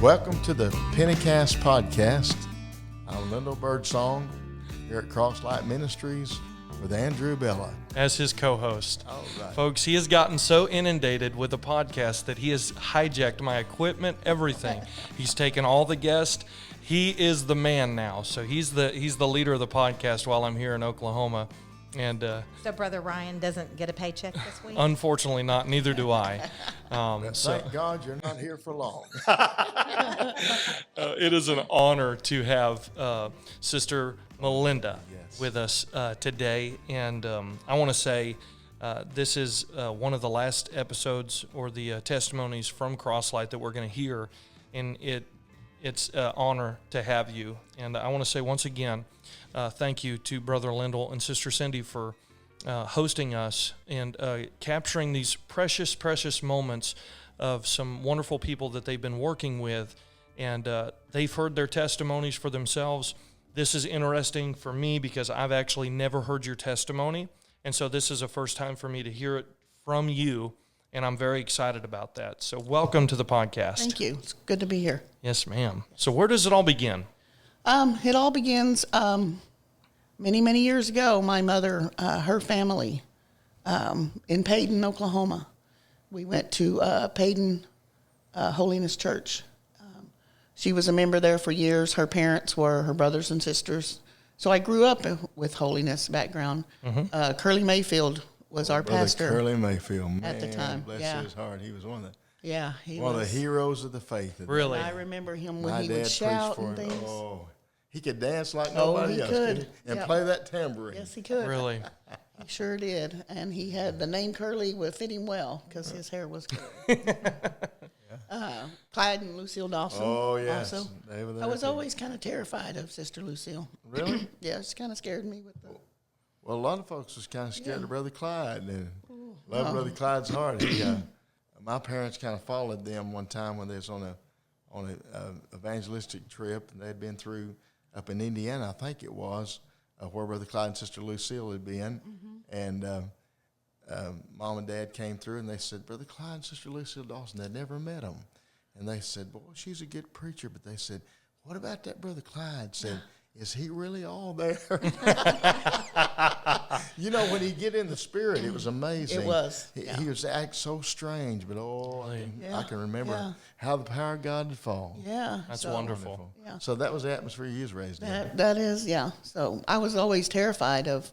Welcome to the Pentecast podcast. I'm Lindo Birdsong here at Crosslight Ministries with Andrew Bella as his co-host. All right. Folks, he has gotten so inundated with the podcast that he has hijacked my equipment, everything. He's taken all the guests. He is the man now. So he's the leader of the podcast while I'm here in Oklahoma. And so Brother Ryan doesn't get a paycheck this week? Unfortunately not. Neither do I. Thank God you're not here for long. It is an honor to have Sister Malinda with us today. And I want to say this is one of the last episodes or the testimonies from Crosslight that we're going to hear. And it's an honor to have you. And I want to say once again, thank you to Brother Lyndall and Sister Cindy for hosting us and capturing these precious, precious moments of some wonderful people that they've been working with. And they've heard their testimonies for themselves. This is interesting for me because I've actually never heard your testimony. And so this is a first time for me to hear it from you. And I'm very excited about that. So welcome to the podcast. Thank you. It's good to be here. Yes, ma'am. So where does it all begin? It all begins many, many years ago. My mother, her family, in Payton, Oklahoma. We went to Payton Holiness Church. She was a member there for years. Her parents were her brothers and sisters. So I grew up with holiness background. Mm-hmm. Curly Mayfield was our pastor. Curly Mayfield, man, at the time. Bless his heart. He was one of the the heroes of the faith. Really? I remember him when My he dad would shout preached for and him. things. Oh, he could dance like nobody else. Could. Couldn't he? And Yep. play that tambourine. Yes, he could. Really? He sure did. And he had the name Curly would fit him well because his hair was curly. Clyde and Lucille Dawson. Oh, yes. Also. They were there I was too. always kind of terrified of Sister Lucille. Really? Yeah, she kind of scared me with the... Well, a lot of folks was kind of scared of Brother Clyde and loved Brother Clyde's heart. He, my parents kind of followed them one time when they was on a evangelistic trip, and they'd been through up in Indiana, I think it was, where Brother Clyde and Sister Lucille had been, and Mom and Dad came through, and they said, Brother Clyde and Sister Lucille Dawson, they'd never met them, and they said, boy, she's a good preacher, but they said, what about that Brother Clyde? Said, is he really all there? You know, when he get in the spirit, it was amazing. It was. He was act so strange, but I can remember how the power of God would fall. Yeah. That's wonderful. Yeah. So that was the atmosphere you was raised in. That is, yeah. So I was always terrified of,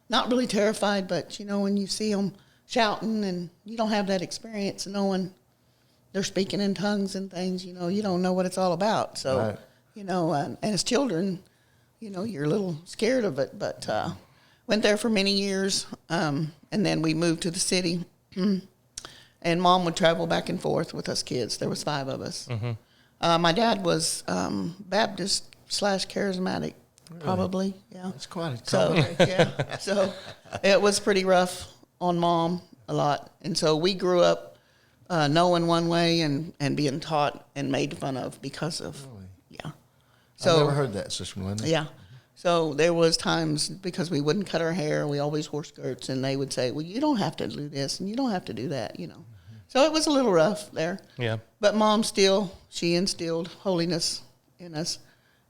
not really terrified, but, you know, when you see them shouting and you don't have that experience of knowing they're speaking in tongues and things, you know, you don't know what it's all about. So, Right. you know, and as children, you know, you're a little scared of it, but went there for many years, and then we moved to the city, and Mom would travel back and forth with us kids. There was 5 of us. Mm-hmm. My dad was Baptist / charismatic, probably, yeah. That's quite a So, combination. yeah, so it was pretty rough on Mom a lot, and so we grew up knowing one way and being taught and made fun of because of, I've never heard that, Sister Melinda. yeah. So there was times because we wouldn't cut our hair, we always wore skirts, and they would say, well, you don't have to do this and you don't have to do that, you know. Mm-hmm. So it was a little rough there. Yeah. But Mom she instilled holiness in us,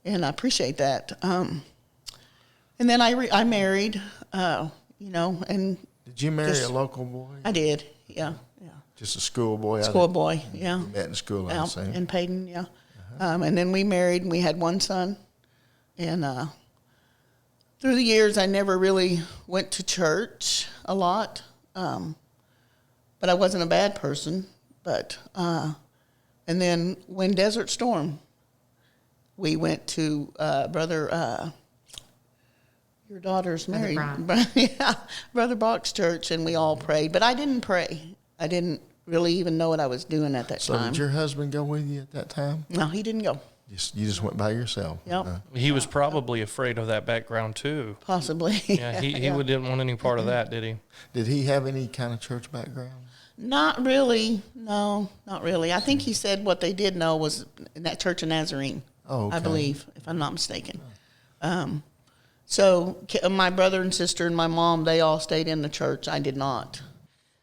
and I appreciate that. And then I married, you know, and... Did you marry a local boy? I did, yeah. Just a schoolboy? Schoolboy, yeah. You met in school, I assume. In Payton, yeah. And then we married, and we had one son. And through the years, I never really went to church a lot. But I wasn't a bad person. But and then when Desert Storm, we went to Brother, your daughter's married. Brother Brock's church, and we all prayed. But I didn't pray. I didn't really even know what I was doing at that time. So did your husband go with you at that time? No, he didn't go. You just went by yourself. Yep. He was probably afraid of that background too. Possibly. Yeah, he didn't want any part of that, did he? Did he have any kind of church background? Not really. No, not really. I think he said what they did know was in that Church of Nazarene. Oh, okay. I believe, if I'm not mistaken. So my brother and sister and my mom, they all stayed in the church. I did not.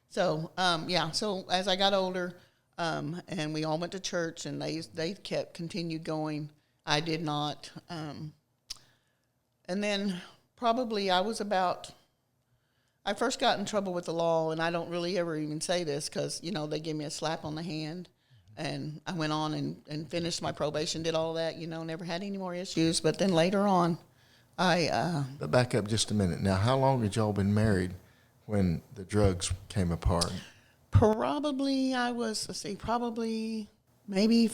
So, so as I got older, And we all went to church, and they continued going. I did not. And then probably I first got in trouble with the law, and I don't really ever even say this because, they gave me a slap on the hand, and I went on and finished my probation, did all that, never had any more issues. But then later on, But back up just a minute. Now, how long had y'all been married when the drugs came apart? Probably, probably maybe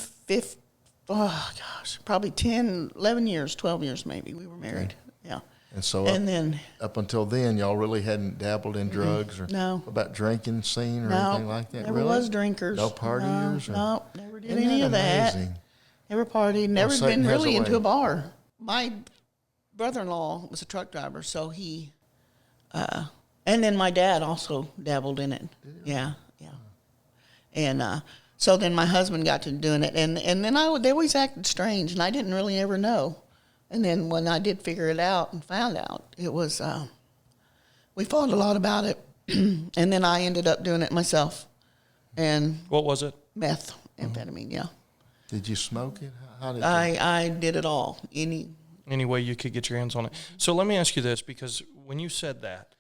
probably 10, 11 years, 12 years maybe we were married. Okay. Yeah. And so then up until then, y'all really hadn't dabbled in drugs or no. about drinking scene or anything like that? Never really? was drinkers. No partiers? No, never did Isn't any that of that. amazing? Never partied, never Satan been has really a into way. a bar. My brother-in-law was a truck driver, so he, and then my dad also dabbled in it. Yeah. And so then my husband got to doing it, and then they always acted strange, and I didn't really ever know. And then when I did figure it out and found out, it was, we fought a lot about it, and then I ended up doing it myself. And What was it? meth, amphetamine, yeah. Did you smoke it? How did you? I did it all. Any way you could get your hands on it. So let me ask you this, because when you said that,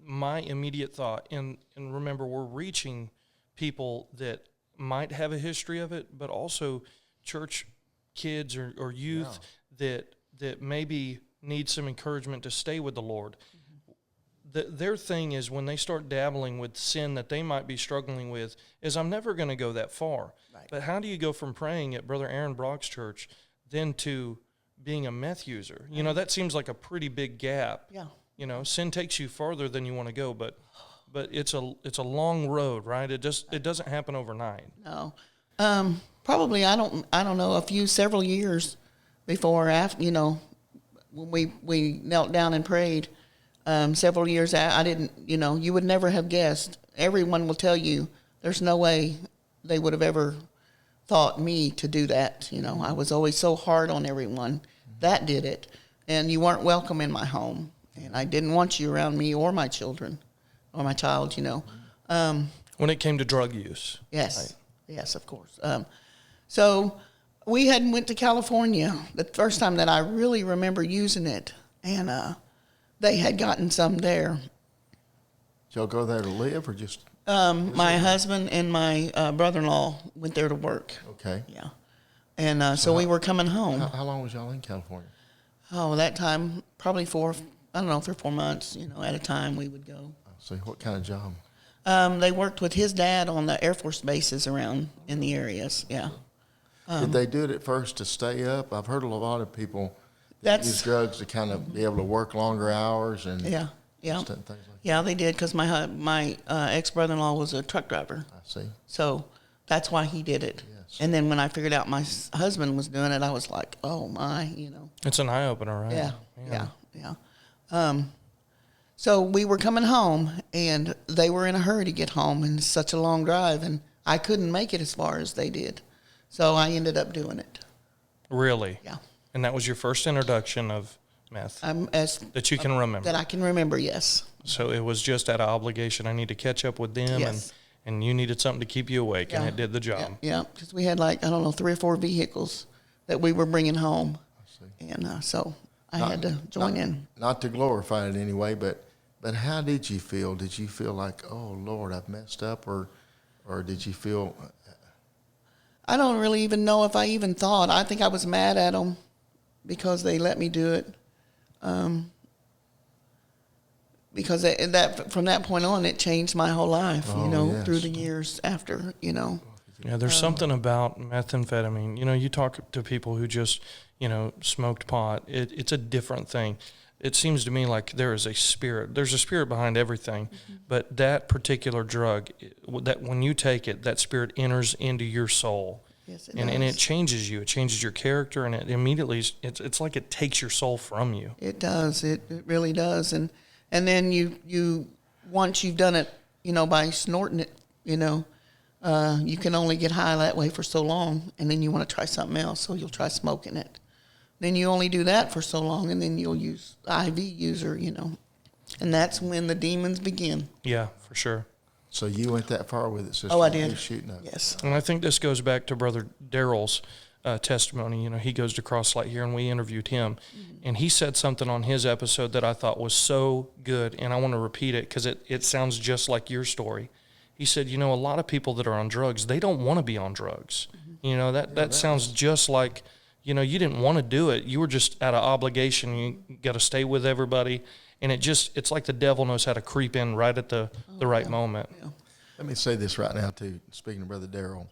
my immediate thought, and remember, we're reaching people that might have a history of it, but also church kids or youth that maybe need some encouragement to stay with the Lord. Their thing is when they start dabbling with sin that they might be struggling with is, I'm never going to go that far. Right. But how do you go from praying at Brother Aaron Brock's church then to being a meth user? That seems like a pretty big gap. Yeah. Sin takes you farther than you want to go, but it's a long road, right? It doesn't happen overnight. No. Probably I don't know, several years before after, when we knelt down and prayed, several years I didn't, you would never have guessed. Everyone will tell you there's no way they would have ever thought me to do that. I was always so hard on everyone. That did it. And you weren't welcome in my home. And I didn't want you around me or my children or my child, When it came to drug use. Yes. Right. Yes, of course. So we had went to California the first time that I really remember using it. And they had gotten some there. Did y'all go there to live or just? My husband and my brother-in-law went there to work. Okay. Yeah. And so we were coming home. How long was y'all in California? Oh, that time, probably 3 or 4 months, at a time we would go. So what kind of job? They worked with his dad on the Air Force bases around in the areas, yeah. Did they do it at first to stay up? I've heard a lot of people that use drugs to kind of be able to work longer hours and yeah. things like that. Yeah, they did because my ex-brother-in-law was a truck driver. I see. So that's why he did it. Yes. And then when I figured out my husband was doing it, I was like, oh my, It's an eye-opener, right? Yeah. So we were coming home, and they were in a hurry to get home, and it's such a long drive, and I couldn't make it as far as they did. So I ended up doing it. Really? Yeah. And that was your first introduction of meth that you can remember? That I can remember, yes. So it was just out of obligation. I need to catch up with them, Yes. and you needed something to keep you awake, and it did the job. Yeah, because we had 3 or 4 vehicles that we were bringing home. I see. And so I had to join in. Not to glorify it anyway, but how did you feel? Did you feel like, oh, Lord, I've messed up, or did you feel? I don't really even know if I even thought. I think I was mad at them because they let me do it. Because from that point on, it changed my whole life, Yes. through the years after, Yeah, there's something about methamphetamine. You talk to people who just, smoked pot. It's a different thing. It seems to me like there is a spirit. There's a spirit behind everything, but that particular drug, that when you take it, that spirit enters into your soul. Yes, it and does. it changes you. It changes your character, and it immediately, it's like it takes your soul from you. It does. It really does. And then you once you've done it, by snorting it, you can only get high that way for so long, and then you want to try something else, so you'll try smoking it. Then you only do that for so long, and then you'll use IV user, and that's when the demons begin. Yeah, for sure. So you went that far with it, sister? Oh, I You did. were shooting up. Yes. And I think this goes back to Brother Daryl's testimony. You know, he goes to Crosslight here, and we interviewed him. And he said something on his episode that I thought was so good, and I want to repeat it because it sounds just like your story. He said, you know, a lot of people that are on drugs, they don't want to be on drugs. You know, that sounds just like, you know, you didn't want to do it. You were just out of obligation. You got to stay with everybody. And it's like the devil knows how to creep in right at the right moment. Yeah. Let me say this right now, too, speaking of Brother Daryl.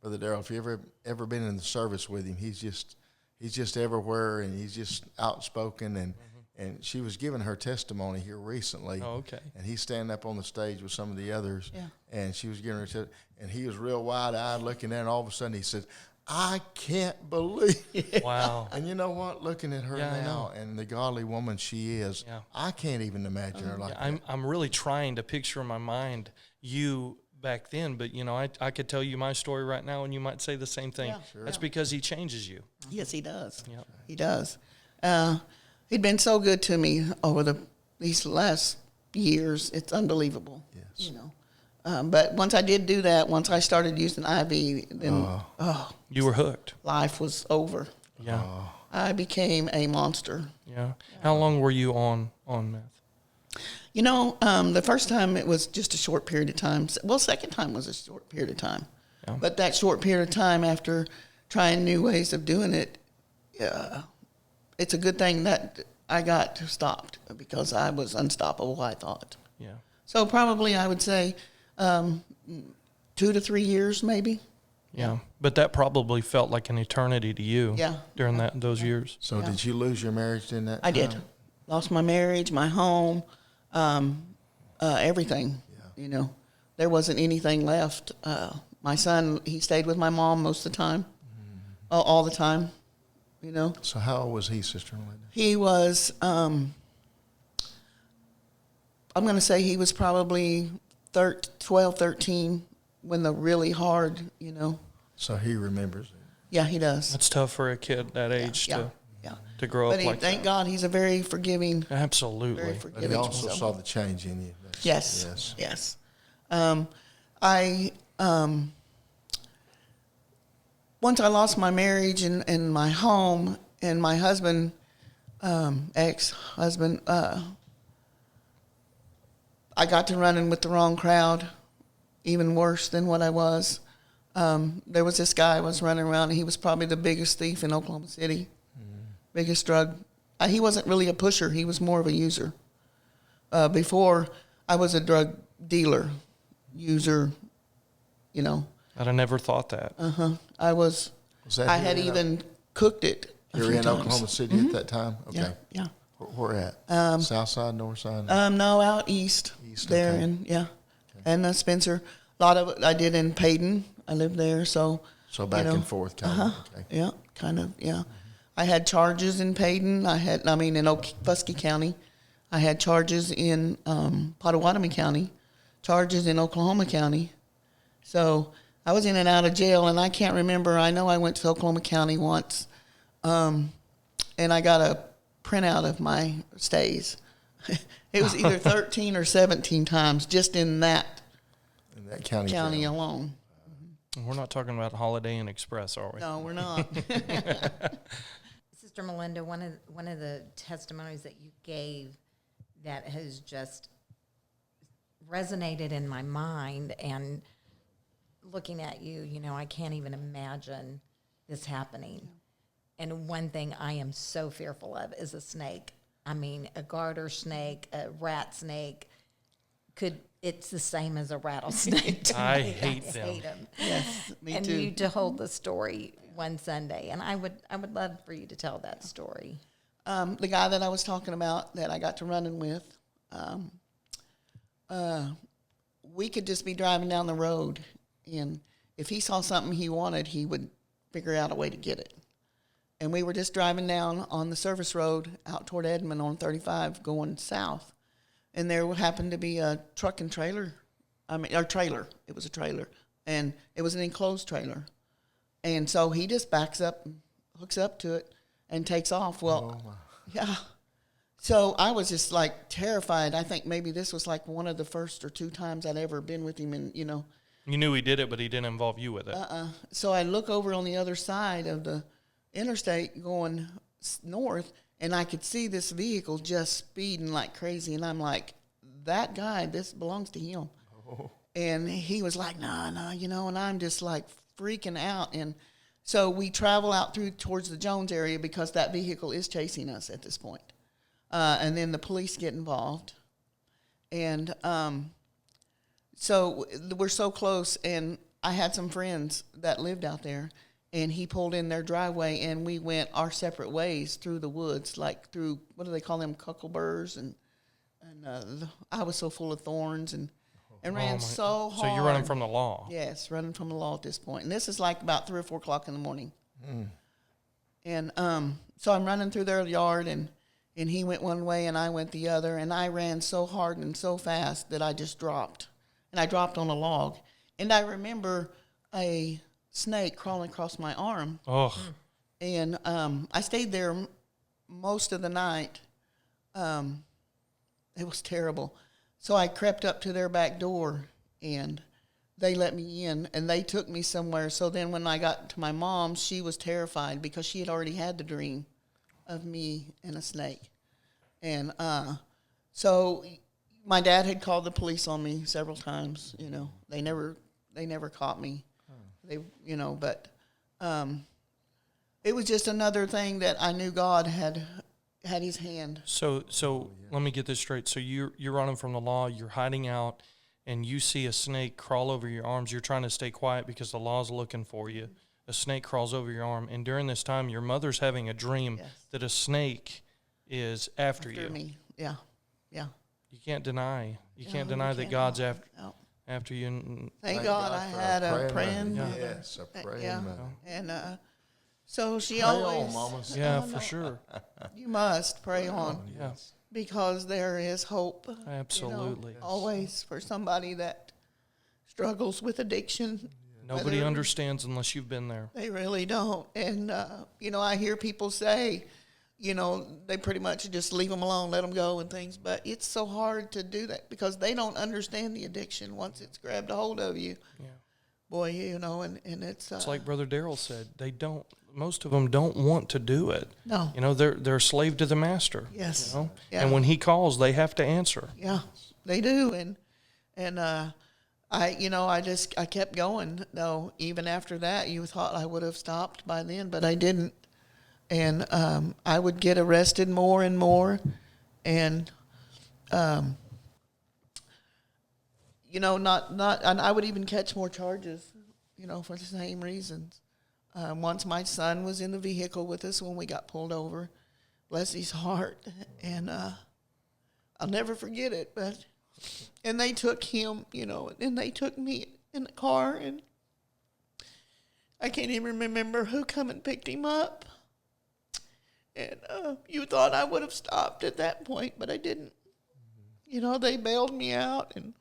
Brother Daryl, if you ever been in the service with him, he's just everywhere, and he's just outspoken. And she was giving her testimony here recently. Oh, okay. And he's standing up on the stage with some of the others. Yeah. And she was giving her and he was real wide-eyed looking at her, and all of a sudden he said, I can't believe it. Wow. And you know what? Looking at her Yeah, I now and the godly woman she is, Yeah. I can't even imagine her like that. I'm really trying to picture in my mind you back then, but, you know, I could tell you my story right now, and you might say the same thing. Yeah, sure. That's because he changes you. Yes, he does. Yep. He does. He'd been so good to me over these last years. It's unbelievable. Yes. You know. But once I did do that, once I started using IV, then You were hooked. life was over. Yeah. I became a monster. Yeah. How long were you on meth? You know, the first time it was just a short period of time. Well, second time was a short period of time. Yeah. But that short period of time after trying new ways of doing it, it's a good thing that I got stopped because I was unstoppable, I thought. Yeah. So probably I would say 2 to 3 years maybe. Yeah. But that probably felt like an eternity to you. Yeah. During those years. So did you lose your marriage in that I did. time? Lost my marriage, my home, everything. Yeah. You know, there wasn't anything left. My son, he stayed with my mom most of the time, all the time. You know, So how old was he, Sister Melinda? he was. I'm going to say he was probably 12, 13 when the really hard. You know, So he remembers it. yeah, he does. That's tough for a kid that age yeah, to yeah. to grow But up like thank that. God, he's a very forgiving, Absolutely. very But forgiving. he also so- saw the change in you. That's- Yes. Yes. I once I lost my marriage and my home and my husband, ex-husband, I got to running with the wrong crowd, even worse than what I was. There was this guy I was running around, and he was probably the biggest thief in Oklahoma City, biggest drug. He wasn't really a pusher. He was more of a user. Before, I was a drug dealer, user, you know. I'd have never thought that. I was that I here had in even cooked it a You were few in times. Oklahoma City at that time? Okay. Yeah, yeah. Where at? South side, north side? No, out east. East, there, okay. and yeah, and Spencer. A lot of it I did in Payton. I lived there, so So back you know, and forth kind of. Okay. yeah, kind of, yeah. I had charges in Payton. In Okfuskee County. I had charges in Potawatomi County, charges in Oklahoma County. So I was in and out of jail, and I can't remember. I know I went to Oklahoma County once, and I got a printout of my stays. It was either 13 or 17 times just in that In that county. county jail. alone. We're not talking about Holiday Inn Express, are we? No, we're not. Sister Malinda, one of the testimonies that you gave that has just resonated in my mind, and looking at you, you know, I can't even imagine this happening. And one thing I am so fearful of is a snake. I mean, a garter snake, a rat snake. It's the same as a rattlesnake. to I me. hate them. hate them. Yes, me And too. you told the story one Sunday, and I would love for you to tell that story. The guy that I was talking about that I got to running with, we could just be driving down the road, and if he saw something he wanted, he would figure out a way to get it. And we were just driving down on the service road out toward Edmond on 35 going south, and there happened to be a truck and trailer. Trailer. It was a trailer, and it was an enclosed trailer. And so he just backs up, hooks up to it, and takes off. Well, yeah. So I was just like terrified. I think maybe this was like one of the first or two times I'd ever been with him, and You knew he did it, but he didn't involve you with it. So I look over on the other side of the interstate going north, and I could see this vehicle just speeding like crazy, and I'm like, that guy, this belongs to him. Oh. And he was like, nah, and I'm just like freaking out. And so we travel out through towards the Jones area because that vehicle is chasing us at this point. And then the police get involved. And so we're so close, and I had some friends that lived out there, and he pulled in their driveway, and we went our separate ways through the woods, like through, what do they call them, cuckleburrs, and I was so full of thorns, and ran so hard. So you're running from the law. Yes, running from the law at this point. And this is like about 3 or 4 o'clock in the morning. And so I'm running through their yard, and he went one way and I went the other, and I ran so hard and so fast that I just dropped. And I dropped on a log. And I remember a snake crawling across my arm. Oh. And I stayed there most of the night. It was terrible. So I crept up to their back door, and they let me in, and they took me somewhere. So then when I got to my mom, she was terrified because she had already had the dream of me and a snake. And so my dad had called the police on me several times. They never caught me. They, but it was just another thing that I knew God had his hand. So let me get this straight. So you're running from the law, you're hiding out, and you see a snake crawl over your arms. You're trying to stay quiet because the law's looking for you. A snake crawls over your arm, and during this time, your mother's having a dream that a snake is after you. Me, yeah. You can't deny. You can't deny that God's after you. And Thank God I had a praying mother. mother. Yes, a praying mother. And so she Pray always. on, Mama. Yeah, for sure. You must pray on. Yeah. Because there is hope. Absolutely. Always for somebody that struggles with addiction. Nobody understands unless you've been there. They really don't. And, I hear people say, they pretty much just leave them alone, let them go and things. But it's so hard to do that because they don't understand the addiction once it's grabbed a hold of you. Yeah. Boy, and it's... It's like Brother Darrell said. Most of them don't want to do it. No. They're a slave to the master. Yes. Yeah. And when he calls, they have to answer. Yeah, they do. And I kept going, though. Even after that, you thought I would have stopped by then, but I didn't. And I would get arrested more and more. And, and I would even catch more charges, for the same reasons. Once my son was in the vehicle with us when we got pulled over, bless his heart, and I'll never forget it. And they took him, and they took me in the car, and I can't even remember who come and picked him up. And you thought I would have stopped at that point, but I didn't. They bailed me out, and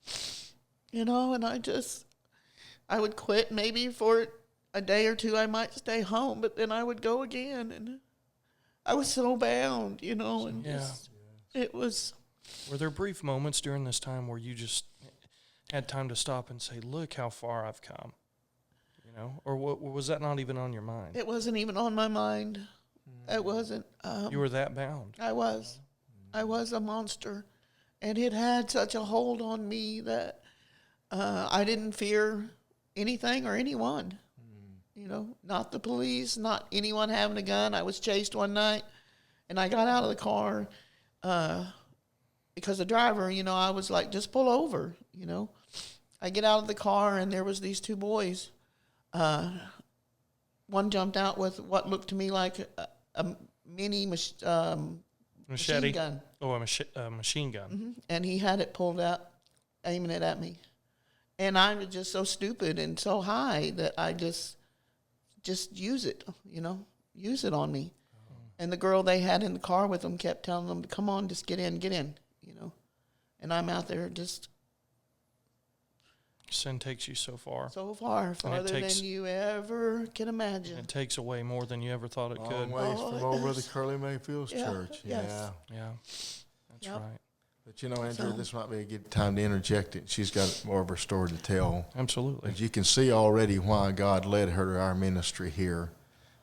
and I would quit maybe for a day or two. I might stay home, but then I would go again, and I was so bound, and it was. Were there brief moments during this time where you just had time to stop and say, look how far I've come, or was that not even on your mind? It wasn't even on my mind. It wasn't. You were that bound. I was a monster, and it had such a hold on me that I didn't fear anything or anyone. Not the police, not anyone having a gun. I was chased one night, and I got out of the car because the driver, I was like, just pull over, I get out of the car, and there was these 2 boys. One jumped out with what looked to me like a mini machine gun. Oh, a machine gun. Mm-hmm. And he had it pulled out, aiming it at me. And I was just so stupid and so high that I just use it, use it on me. And the girl they had in the car with them kept telling them, come on, just get in. And I'm out there just Sin takes you so far. So far, farther than you ever can imagine. It takes away more than you ever thought it could. Long ways from old Brother Curly Mayfield's church. Yes. Yeah, that's right. But Andrew, this might be a good time to interject it. She's got more of her story to tell. Absolutely. But you can see already why God led her to our ministry here,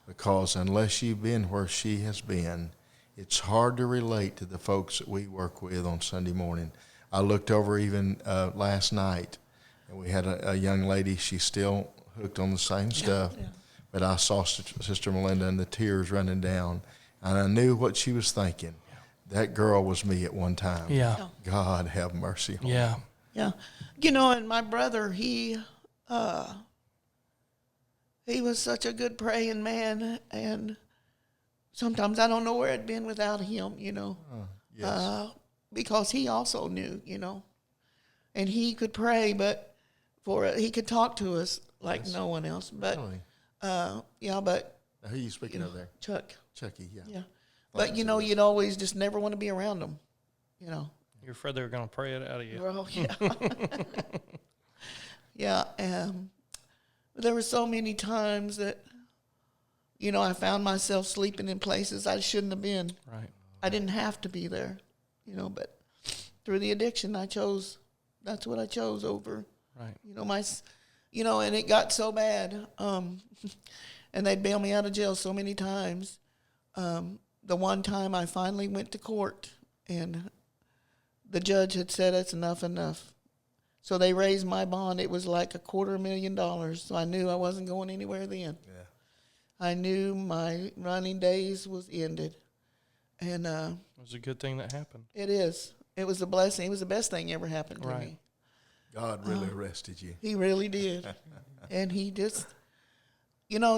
because unless you've been where she has been, it's hard to relate to the folks that we work with on Sunday morning. I looked over even last night, and we had a young lady. She's still hooked on the same stuff, but I saw Sister Malinda and the tears running down, and I knew what she was thinking. That girl was me at one time. Yeah. God have mercy on Yeah. Yeah. And my brother, he was such a good praying man, and sometimes I don't know where I'd been without him, Yes. because he also knew, and he could pray, but he could talk to us like no one else. But, Really? but. Now, who are you speaking of there? Chucky, yeah. Yeah. But, you'd always just never want to be around them, You're afraid they're going to pray it out of you. Well, yeah. Yeah. There were so many times that, I found myself sleeping in places I shouldn't have been. Right. I didn't have to be there, but through the addiction, that's what I chose over. Right. And it got so bad. And they'd bail me out of jail so many times. The one time I finally went to court, and the judge had said it's enough. So they raised my bond. It was like $250,000. So I knew I wasn't going anywhere then. Yeah. I knew my running days was ended. And It was a good thing that happened. it is. It was a blessing. It was the best thing ever happened to me. God really arrested you. He really did. And he just,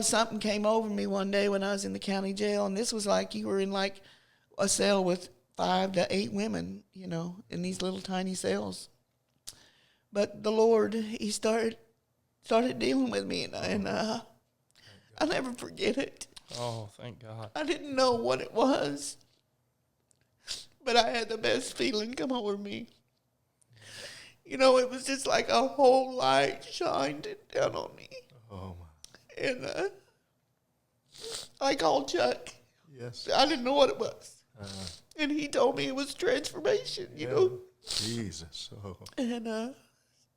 something came over me one day when I was in the county jail, and this was like you were in like a cell with 5 to 8 women, in these little tiny cells. But the Lord, he started dealing with me, and I'll never forget it. Oh, thank God. I didn't know what it was, but I had the best feeling come over me. It was just like a whole light shined down on me. Oh, my. And I called Chuck. Yes. I didn't know what it was. And he told me it was transformation, Jesus. Oh. And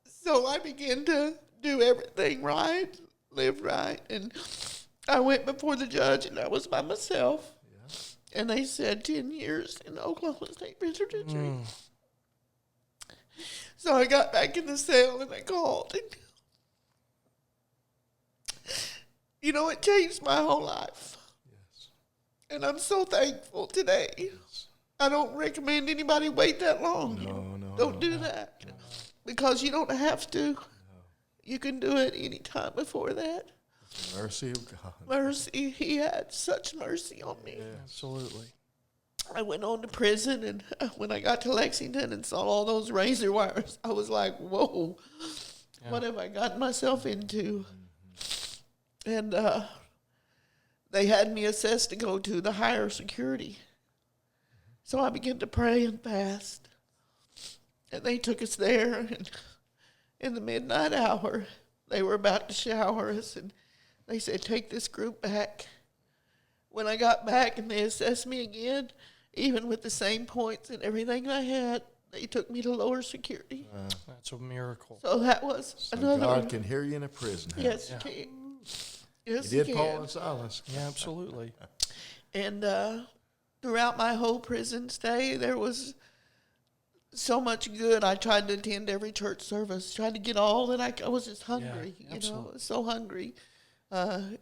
so I began to do everything right, live right. And I went before the judge, and I was by myself. Yeah. And they said 10 years in Oklahoma State Penitentiary. So I got back in the cell, and I called. And, it changed my whole life. Yes. And I'm so thankful today. Yes. I don't recommend anybody wait that long. Don't do that. No. Because you don't have to. No. You can do it any time before that. It's the mercy of God. Mercy. He had such mercy on me. Yeah. Absolutely. I went on to prison, and when I got to Lexington and saw all those razor wires, I was like, whoa, what have I gotten myself into? And they had me assessed to go to the higher security. So I began to pray and fast. And they took us there, and in the midnight hour, they were about to shower us, and they said, take this group back. When I got back and they assessed me again, even with the same points and everything I had, they took me to lower security. That's a miracle. So that was another. God can hear you in a prison house. Yes, he can. Yes, He did can. Paul and Silas. Yeah, absolutely. And throughout my whole prison stay, there was so much good. I tried to attend every church service, tried to get all that I was just hungry, so hungry. And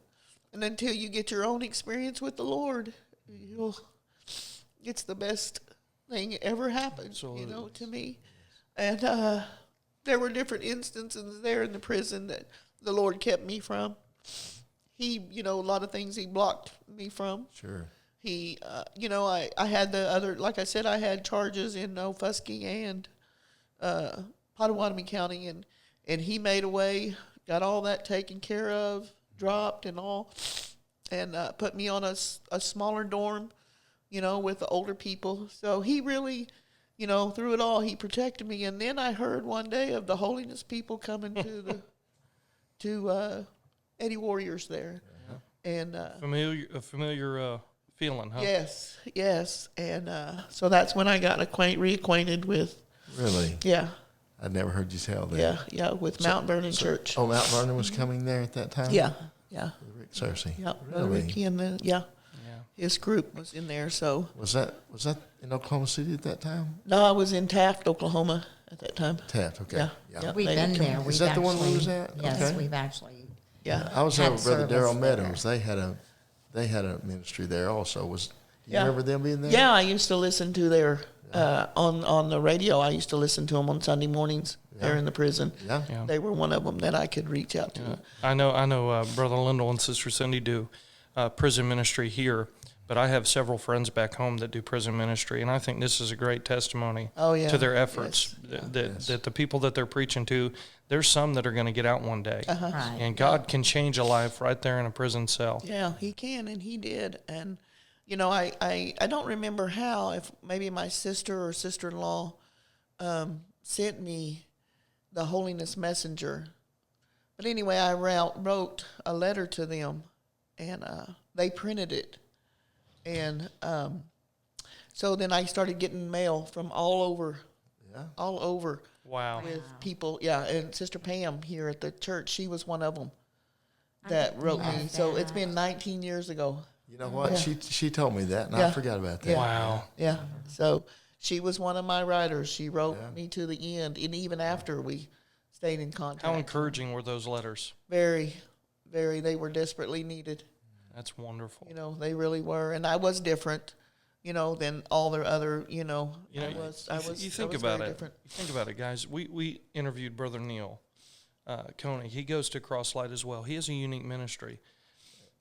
until you get your own experience with the Lord, it's the best thing ever happened, to me. And there were different instances there in the prison that the Lord kept me from. He, a lot of things he blocked me from. Sure. He, I had the other, like I said, I had charges in Ofusky and Pottawatomie County, and he made a way, got all that taken care of, dropped and all, and put me on a smaller dorm, with the older people. So he really through it all, he protected me. And then I heard one day of the holiness people coming to Eddie Warriors there. And a familiar feeling, huh? Yes. And so that's when I got reacquainted with. Really? Yeah. I'd never heard you tell that. Yeah, with Mount Vernon Church. Oh, Mount Vernon was coming there at that time? Yeah. Rick Cersei. Yeah, Really? Ricky and his group was in there. So Was that in Oklahoma City at that time? no, I was in Taft, Oklahoma at that time. Taft, okay. Yeah. We've They been would come- there. Is We've that the one we actually- was at? Yes, Okay. we've actually. Yeah. I was there Had with Brother service Darrell there. Meadows. They had a ministry there also. Do you Yeah. remember them being there? Yeah, I used to listen to their on the radio. I used to listen to them on Sunday mornings there in the prison. Yeah. Yeah. They were one of them that I could reach out to. I know. Brother Lyndall and Sister Cindy do prison ministry here, but I have several friends back home that do prison ministry, and I think this is a great testimony Oh, yeah. to their efforts. Yes. That the people that they're preaching to, there's some that are going to get out one day, Right. and God can change a life right there in a prison cell. Yeah, he can, and he did. And, I don't remember how, if maybe my sister or sister-in-law sent me the Holiness Messenger. But anyway, I wrote a letter to them, and they printed it. And so then I started getting mail from all over, Wow. with people. Yeah, and Sister Pam here at the church, she was one of them that wrote me. So it's been 19 years ago. You know what? She told me that, and I Yeah. forgot about that. Yeah. Wow. Yeah. So she was one of my writers. She wrote me to the end, and even after we stayed in contact. How encouraging were those letters? Very, very. They were desperately needed. That's wonderful. They really were, and I was different, than all their other. I was. You I think was about very it. different. You think about it, guys. We interviewed Brother Neil Koenig. He goes to Crosslight as well. He has a unique ministry.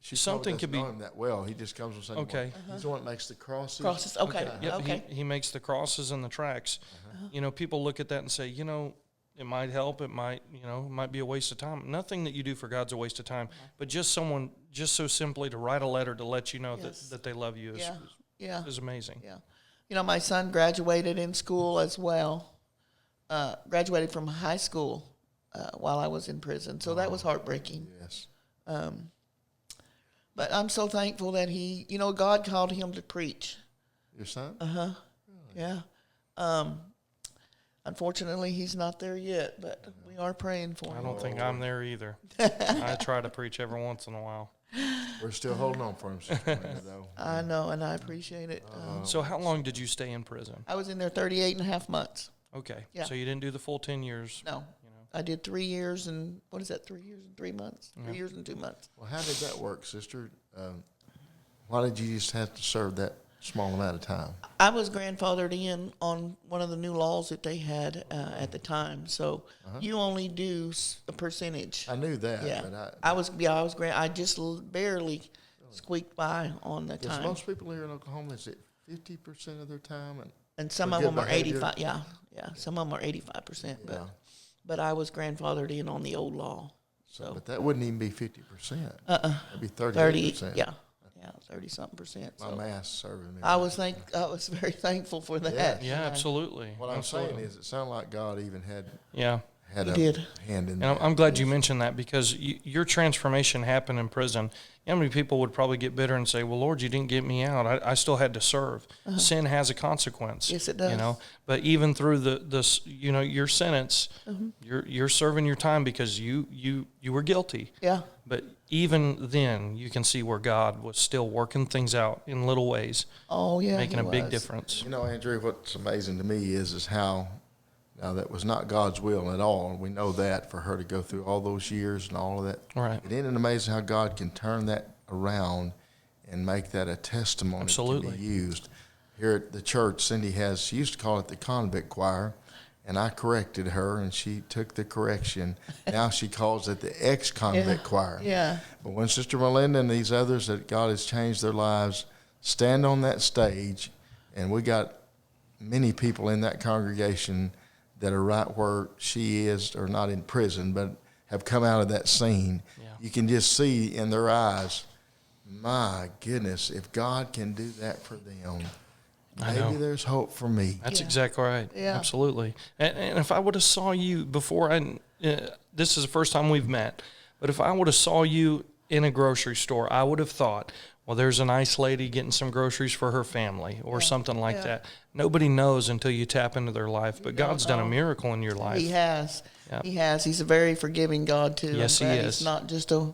Something could be know him that well. He just comes on Sunday Okay. morning. He's the one that makes the crosses. Crosses. Okay. Yep, Okay. he makes the crosses and the tracks. People look at that and say, it might help. It might, it might be a waste of time. Nothing that you do for God's a waste of time. But just someone, just so simply to write a letter to let you know Yes. that they love you Yeah. is amazing. Yeah. My son graduated in school as well. Graduated from high school while I was in prison, so that was heartbreaking. Yes. But I'm so thankful that he, God called him to preach. Your son? Yeah. Unfortunately, he's not there yet, but we are praying for him. I don't think I'm there either. I try to preach every once in a while. We're still holding on for him, Sister Brenda, though. I know, and I appreciate it. So how long did you stay in prison? I was in there 38 and a half months. Okay. Yeah. So you didn't do the full 10 years. No. I did 3 years and, 3 years and 3 months? 3 years and 2 months. Well, how did that work, Sister? Why did you just have to serve that small amount of time? I was grandfathered in on one of the new laws that they had at the time. So you only do a percentage. I knew that. Yeah. But I was I just barely squeaked by on the because time. most people here in Oklahoma, is it 50% of their time? And some for of good them are behavior? 85. Yeah. Some of them are 85%. Yeah. But I was grandfathered in on the old law. So, but that wouldn't even be 50%. That'd be 30. 38%. Yeah. 30-something percent. My So mass serving me. I was very thankful for that. Yeah, absolutely. What I'm Absolutely. saying is, it sounded like God even had Yeah. a did. hand in And that. I'm glad you mentioned that because your transformation happened in prison. How many people would probably get bitter and say, well, Lord, you didn't get me out. I still had to serve. Sin has a consequence. Yes, it does. But even through your sentence, you're serving your time because you were guilty. Yeah. But even then, you can see where God was still working things out in little ways, Oh, yeah. making a he big was. difference. Andrew, what's amazing to me is how, now that was not God's will at all. We know that for her to go through all those years and all of that. Right. But isn't it amazing how God can turn that around and make that a testimony Absolutely. to be used? Here at the church, she used to call it the convict choir, and I corrected her, and she took the correction. Now she calls it the ex-convict choir. Yeah. But when Sister Malinda and these others that God has changed their lives stand on that stage, and we got many people in that congregation that are right where she is, or not in prison, but have come out of that scene, you can just see in their eyes, my goodness, if God can do that for them, I maybe know. there's hope for me. That's exactly right. Yeah. Absolutely. And if I would have saw you before, this is the first time we've met, but if I would have saw you in a grocery store, I would have thought, well, there's a nice lady getting some groceries for her family or something like that. Nobody knows until you tap into their life, but God's done a miracle in your life. He has. Yep. He has. He's a very forgiving God, too. Yes, I'm he glad is. He's not just a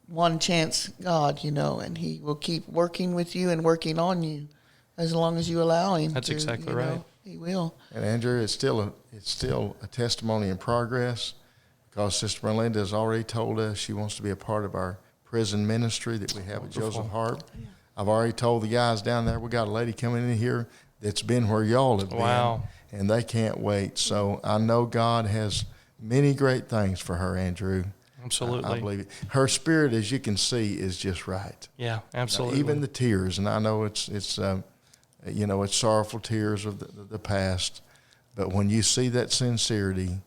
one-chance God, and he will keep working with you and working on you as long as you allow him. That's to, exactly right. He will. And Andrew, it's still a testimony in progress, because Sister Malinda has already told us she wants to be a part of our prison ministry that we have at Joseph Hart. I've already told the guys down there, we got a lady coming in here that's been where y'all have been. Wow. And they can't wait. So I know God has many great things for her, Andrew. Absolutely. I believe it. Her spirit, as you can see, is just right. Yeah, Now, absolutely. even the tears, and I know it's sorrowful tears of the past, but when you see that sincerity,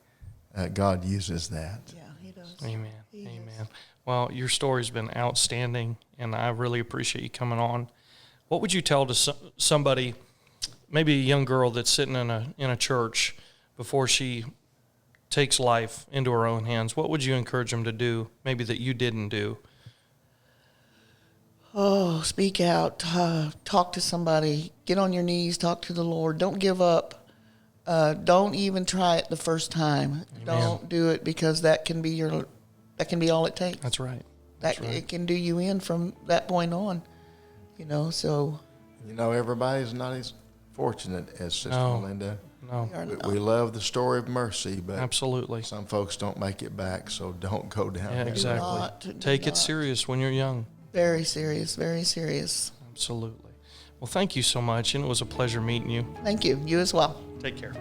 God uses that. Yeah, he does. Amen. Amen. Well, your story's been outstanding, and I really appreciate you coming on. What would you tell to somebody, maybe a young girl that's sitting in a church before she takes life into her own hands? What would you encourage them to do, maybe that you didn't do? Oh, speak out. Talk to somebody. Get on your knees. Talk to the Lord. Don't give up. Don't even try it the first time. Amen. Don't do it, because that can be all it takes. That's right. It can do you in from that point on. So Everybody's not as fortunate as Sister No. Malinda. No, We love the story of mercy, but absolutely. some folks don't make it back, so don't go down Yeah, that exactly. road. Do Take it not. serious when you're young. Very serious. Very serious. Absolutely. Well, thank you so much, and it was a pleasure meeting you. Thank you. You as well. Take care.